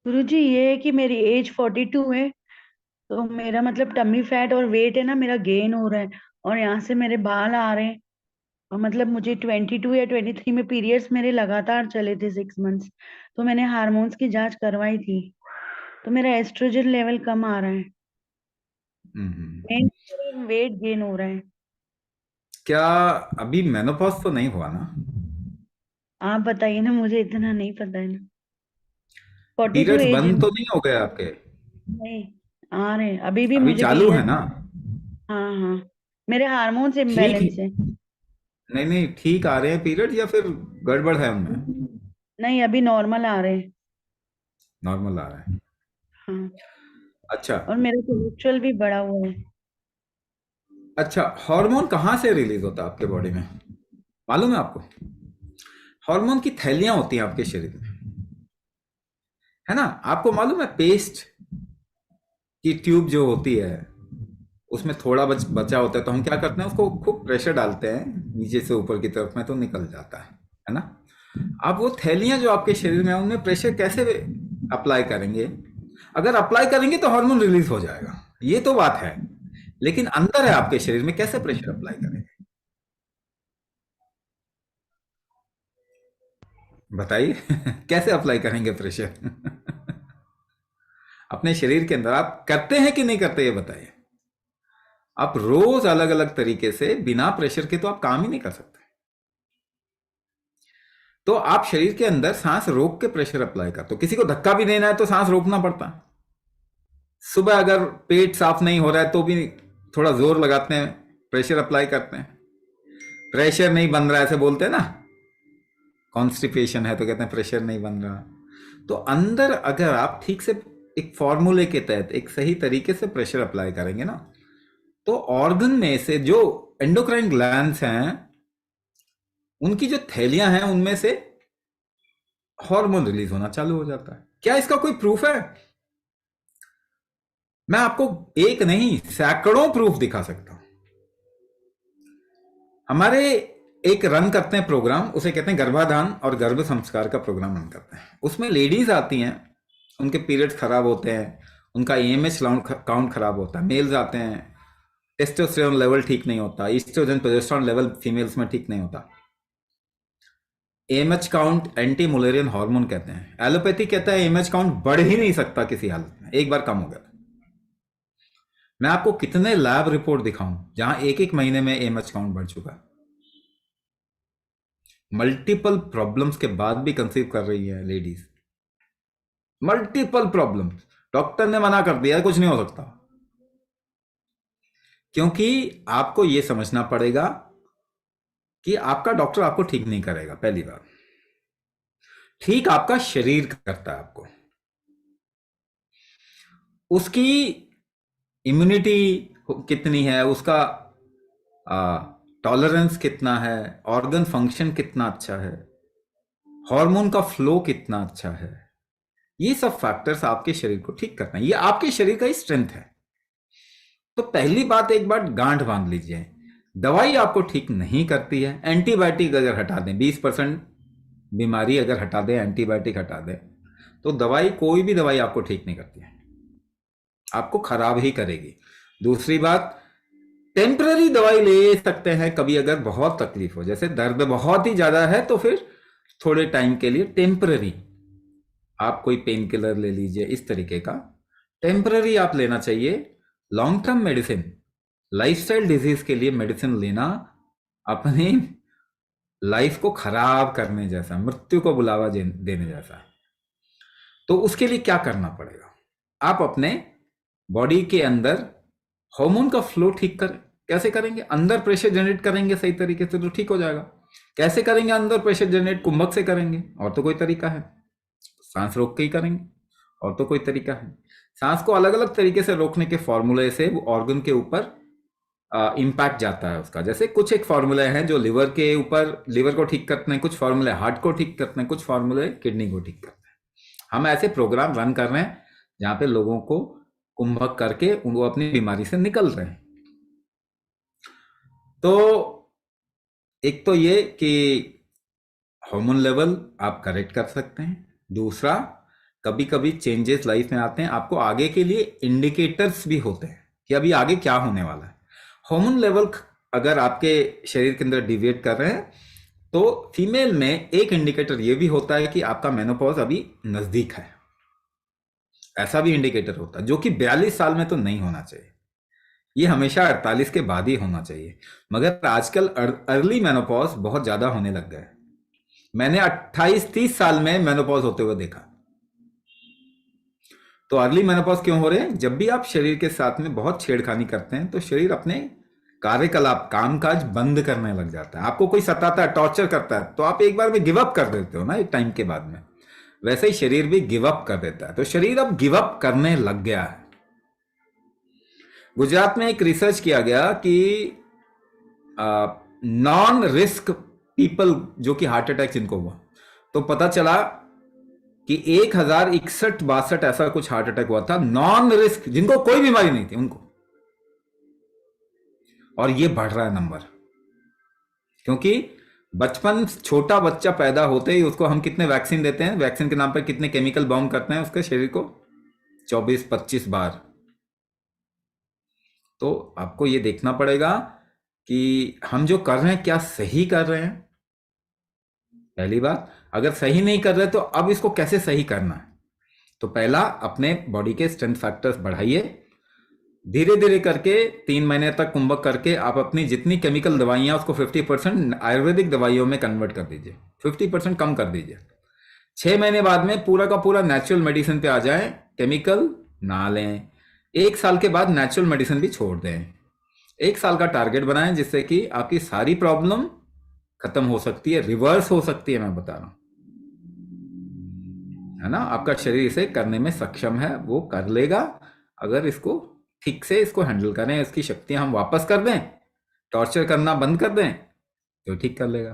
गुरुजी ये है कि मेरी एज 42 है। तो मेरा मतलब टमी फैट और वेट है ना, मेरा गेन हो रहा है। और यहाँ से मेरे बाल आ रहे हैं। और मतलब मुझे 22 या 23 में पीरियड्स मेरे लगातार चले थे 6 मंथ्स। तो मैंने हार्मोन्स की जांच करवाई थी। तो मेरा एस्ट्रोजन लेवल कम आ रहा है। हम्म। मेन वेट गेन हो रहा है। क्या अभी मेनोपॉज तो नहीं हुआ ना? आप बताइए ना, मुझे इतना नहीं पता है ना। 42 पीरियड्स एज है। बंद तो नहीं हो गए आपके? नहीं, आ रहे हैं अभी भी अभी मुझे चालू है पीरियड। ना? हाँ हाँ, मेरे हार्मोन्स ठीक ही। इम्बैलेंस है। नहीं नहीं, ठीक आ रहे हैं पीरियड या फिर गड़बड़ है उनमें? नहीं, अभी नॉर्मल आ रहे हैं। नॉर्मल आ रहा है। हाँ। अच्छा। और मेरा कोलेस्ट्रॉल भी बढ़ा हुआ है। अच्छा, हार्मोन कहाँ से रिलीज होता है आपके बॉडी में, मालूम है आपको? हार्मोन की थैलियां होती हैं आपके शरीर में, है ना? आपको मालूम है पेस्ट की ट्यूब जो होती है, उसमें थोड़ा बचा होता है, तो हम क्या करते हैं, उसको खूब प्रेशर डालते हैं नीचे से ऊपर की तरफ में, तो निकल जाता है ना? आप वो थैलियां जो आपके शरीर में है, उनमें प्रेशर कैसे अप्लाई करेंगे? अगर अप्लाई करेंगे तो हार्मोन रिलीज हो जाएगा, ये तो बात है। लेकिन अंदर है आपके शरीर में, कैसे प्रेशर अप्लाई करेंगे? बताइए। कैसे अप्लाई करेंगे प्रेशर? अपने शरीर के अंदर आप करते हैं कि नहीं करते, ये बताइए। आप रोज अलग अलग तरीके से बिना प्रेशर के तो आप काम ही नहीं कर सकते। तो आप शरीर के अंदर सांस रोक के प्रेशर अप्लाई करते हो। किसी को धक्का भी देना है तो सांस रोकना पड़ता है। सुबह अगर पेट साफ नहीं हो रहा है तो भी थोड़ा जोर लगाते हैं, प्रेशर अप्लाई करते हैं। प्रेशर नहीं बन रहा है ऐसे बोलते हैं ना, कॉन्स्टिपेशन है तो कहते हैं प्रेशर नहीं बन रहा। तो अंदर अगर आप ठीक से एक फॉर्मूले के तहत एक सही तरीके से प्रेशर अप्लाई करेंगे ना, तो ऑर्गन में से जो एंडोक्राइन ग्लैंड्स हैं, उनकी जो थैलियां हैं, उनमें से हार्मोन रिलीज होना चालू हो जाता है। क्या इसका कोई प्रूफ है? मैं आपको एक नहीं सैकड़ों प्रूफ दिखा सकता हूं। हमारे एक रन करते हैं प्रोग्राम, उसे कहते हैं गर्भाधान और गर्भ संस्कार का प्रोग्राम रन करते हैं। उसमें लेडीज आती हैं, उनके पीरियड्स खराब होते हैं, उनका एएमएच काउंट खराब होता है। मेल्स आते हैं, टेस्टोस्टेरोन लेवल ठीक नहीं होता, ईस्ट्रोजन प्रोजेस्टेरोन लेवल फीमेल्स में ठीक नहीं होता। AMH count anti Mullerian hormone कहते हैं। एलोपैथी कहता है एएमएच काउंट बढ़ ही नहीं सकता किसी हालत में, एक बार कम हो गया। मैं आपको कितने लैब रिपोर्ट दिखाऊं जहां एक एक महीने में एएमएच काउंट बढ़ चुका है। मल्टीपल प्रॉब्लम्स के बाद भी कंसीव कर रही है लेडीज। मल्टीपल प्रॉब्लम्स, डॉक्टर ने मना कर दिया कुछ नहीं हो सकता। क्योंकि आपको यह समझना पड़ेगा कि आपका डॉक्टर आपको ठीक नहीं करेगा, पहली बार। ठीक आपका शरीर करता है आपको। उसकी इम्यूनिटी कितनी है, उसका टॉलरेंस कितना है, ऑर्गन फंक्शन कितना अच्छा है, हार्मोन का फ्लो कितना अच्छा है, ये सब फैक्टर्स आपके शरीर को ठीक करना है। ये आपके शरीर का ही स्ट्रेंथ है। तो पहली बात, एक बार गांठ बांध लीजिए, दवाई आपको ठीक नहीं करती है। एंटीबायोटिक अगर हटा दें, 20% बीमारी अगर हटा दें, एंटीबायोटिक हटा दें, तो दवाई, कोई भी दवाई आपको ठीक नहीं करती है, आपको खराब ही करेगी। दूसरी बात, टेम्पररी दवाई ले सकते हैं कभी अगर बहुत तकलीफ हो, जैसे दर्द बहुत ही ज्यादा है, तो फिर थोड़े टाइम के लिए टेम्पररी आप कोई पेन किलर ले लीजिए, इस तरीके का टेम्पररी आप लेना चाहिए। Long term medicine, lifestyle disease के लिए मेडिसिन लेना अपनी लाइफ को खराब करने जैसा, मृत्यु को बुलावा देने जैसा है। तो उसके लिए क्या करना पड़ेगा? आप अपने बॉडी के अंदर हार्मोन का फ्लो ठीक करें। कैसे करेंगे? अंदर प्रेशर जनरेट करेंगे सही तरीके से तो ठीक हो जाएगा। कैसे करेंगे अंदर प्रेशर जनरेट? कुंभक से करेंगे, और तो कोई तरीका है? सांस रोक के ही करेंगे, और तो कोई तरीका है? सांस को अलग अलग तरीके से रोकने के फॉर्मूले से वो ऑर्गन के ऊपर इम्पैक्ट जाता है उसका। जैसे कुछ एक फॉर्मूले हैं जो लिवर के ऊपर, लिवर को ठीक करते हैं, कुछ फॉर्मूले हार्ट को ठीक करते हैं, कुछ फॉर्मूले किडनी को ठीक करते हैं। हम ऐसे प्रोग्राम रन कर रहे हैं जहां पे लोगों को कुंभक करके वो अपनी बीमारी से निकल रहे हैं। तो एक तो ये कि हार्मोन लेवल आप करेक्ट कर सकते हैं। दूसरा, कभी कभी चेंजेस लाइफ में आते हैं, आपको आगे के लिए इंडिकेटर्स भी होते हैं कि अभी आगे क्या होने वाला है। हार्मोन लेवल अगर आपके शरीर के अंदर डिविएट कर रहे हैं तो फीमेल में एक इंडिकेटर ये भी होता है कि आपका मेनोपॉज अभी नजदीक है, ऐसा भी इंडिकेटर होता है, जो कि 42 साल में तो नहीं होना चाहिए, ये हमेशा 48 के बाद ही होना चाहिए। मगर आजकल अर्ली मेनोपॉज बहुत ज्यादा होने लग गया है। मैंने 28-30 साल में मेनोपॉज होते हुए देखा। तो अर्ली मेनोपॉज क्यों हो रहे हैं? जब भी आप शरीर के साथ में बहुत छेड़खानी करते हैं तो शरीर अपने कार्यकलाप कामकाज बंद करने लग जाता है। आपको कोई सताता है, टॉर्चर करता है, तो आप एक बार में गिव अप कर देते हो ना एक टाइम के बाद में। वैसे ही शरीर भी गिव अप कर देता है, तो शरीर अब गिव अप करने लग गया है। गुजरात में एक रिसर्च किया गया कि नॉन रिस्क पीपल जो कि हार्ट अटैक जिनको हुआ, तो पता चला कि 1061-62 ऐसा कुछ हार्ट अटैक हुआ था नॉन रिस्क, जिनको कोई बीमारी नहीं थी उनको। और ये बढ़ रहा है नंबर, क्योंकि बचपन छोटा बच्चा पैदा होते ही उसको हम कितने वैक्सीन देते हैं, वैक्सीन के नाम पर कितने केमिकल बॉम्ब करते हैं उसके शरीर को, 24-25 बार। तो आपको ये देखना पड़ेगा कि हम जो कर रहे हैं क्या सही कर रहे हैं। पहली बात, अगर सही नहीं कर रहे तो अब इसको कैसे सही करना है। तो पहला, अपने बॉडी के स्ट्रेंथ फैक्टर्स बढ़ाइए, धीरे धीरे करके 3 महीने तक कुंभक करके आप अपनी जितनी केमिकल दवाइयां उसको 50% आयुर्वेदिक दवाइयों में कन्वर्ट कर दीजिए, 50% कम कर दीजिए। 6 महीने बाद में पूरा का पूरा नेचुरल मेडिसिन पे आ जाए, केमिकल ना लें। 1 साल के बाद नेचुरल मेडिसिन भी छोड़ दें। 1 साल का टारगेट बनाएं जिससे कि आपकी सारी प्रॉब्लम खत्म हो सकती है, रिवर्स हो सकती है, मैं बता रहा हूं, है ना। आपका शरीर इसे करने में सक्षम है, वो कर लेगा अगर इसको ठीक से इसको हैंडल करें, इसकी शक्तियां हम वापस कर दें, टॉर्चर करना बंद कर दें, तो ठीक कर लेगा।